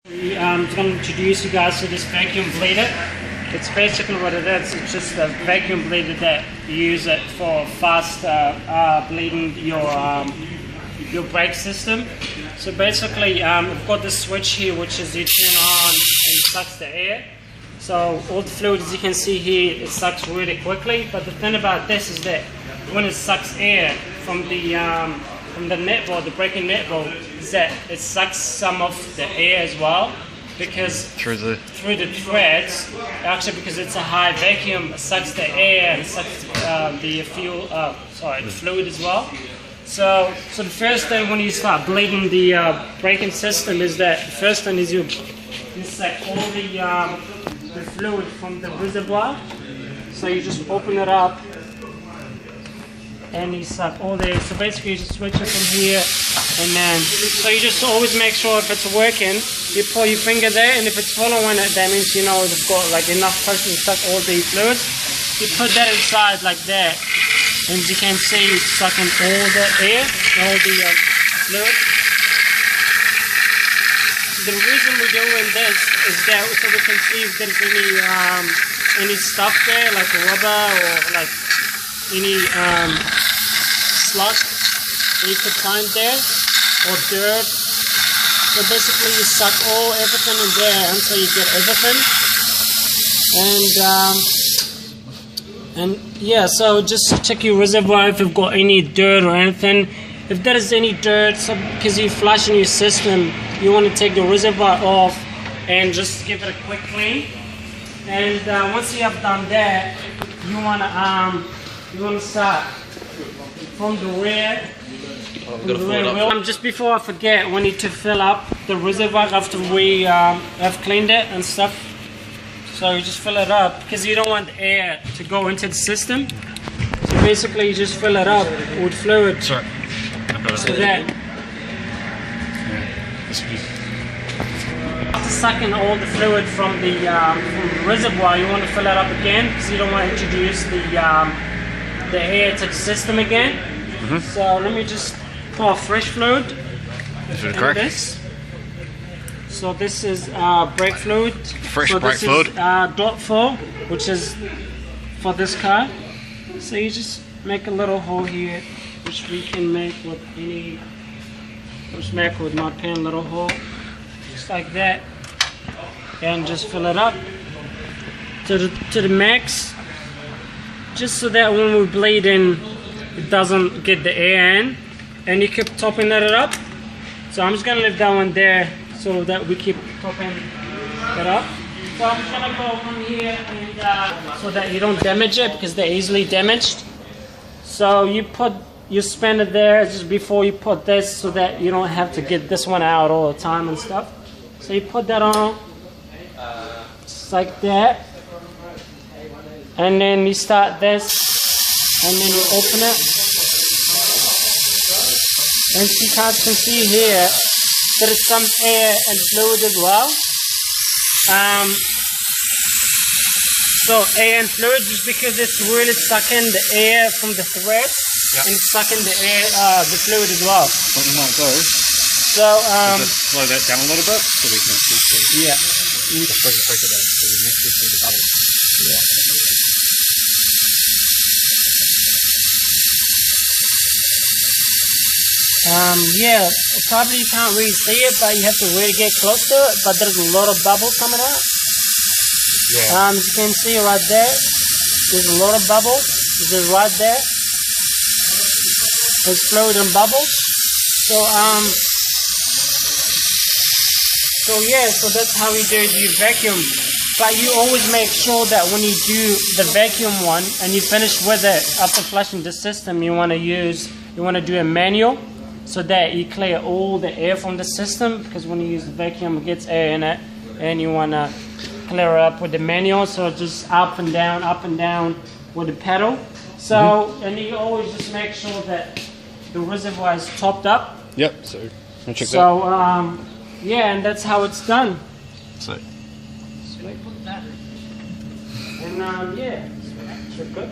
I'm going to introduce you guys to this vacuum bleeder. It's basically what it is. It's just a vacuum bleeder that you use it for fast bleeding your brake system. So basically, we've got this switch here, which is you turn on and it sucks the air. So all the fluid, as you can see here, it sucks really quickly. But the thing about this is that when it sucks air from the netball, the braking netball, is that it sucks some of the air as well, because through the threads, actually, because it's a high vacuum, it sucks the air and sucks the fluid as well. So the first thing when you start bleeding the braking system is that the first thing is you suck all the fluid from the reservoir. So you just open it up and you suck all the air. So basically you just switch it from here, and then so you just always make sure if it's working, you pull your finger there, and if it's following it, that means you know it's got like enough pressure to suck all the fluids. You put that inside like that, and as you can see, it's sucking all the air, all the fluid. The reason we're doing this is that so we can see if there's any stuff there, like rubber or like any sludge you could find there, or dirt. So basically you suck everything in there until you get everything. And yeah, so just check your reservoir if you've got any dirt or anything. If there is any dirt, so because you're flushing your system, you want to take the reservoir off and just give it a quick clean. And once you have done that, you want to start from the rear. Just before I forget, we need to fill up the reservoir after we have cleaned it and stuff. So you just fill it up because you don't want air to go into the system. So basically you just fill it up with fluid. Sorry. So that after sucking all the fluid from the reservoir, you want to fill it up again because you don't want to introduce the air to the system again. So let me just pour fresh fluid in this. So this is brake fluid. Fresh so brake fluid. Is, .4, which is for this car. So you just make a little hole here, which we can make with any. Just make with my pen, little hole, just like that, and just fill it up to the max, just so that when we bleed in, it doesn't get the air in, and you keep topping it up. So I'm just gonna leave that one there so that we keep topping it up. So I'm just gonna go from here and so that you don't damage it because they're easily damaged. So you spin it there just before you put this so that you don't have to get this one out all the time and stuff. So you put that on just like that, and then you start this, and then you open it, and you guys can see here there is some air and fluid as well. So air and fluid, just because it's really sucking the air from the thread. Yep. And sucking the air, the fluid as well. What you might do, so just slow that down a little bit so we can actually see. Yeah. Just press it down so we can actually see the bubbles. Yeah. Probably you can't really see it, but you have to really get close to it. But there's a lot of bubbles coming out. Yeah. As you can see right there, there's a lot of bubbles. There's right there. There's fluid and bubbles. So so that's how you do your vacuum. But you always make sure that when you do the vacuum one and you finish with it after flushing the system, you want to do a manual so that you clear all the air from the system, because when you use the vacuum it gets air in it, and you want to clear it up with the manual, so just up and down with the pedal. So and you always just make sure that the reservoir is topped up. Yep, so I'll check that. So yeah, and that's how it's done. So Sweet. And yeah, it's good.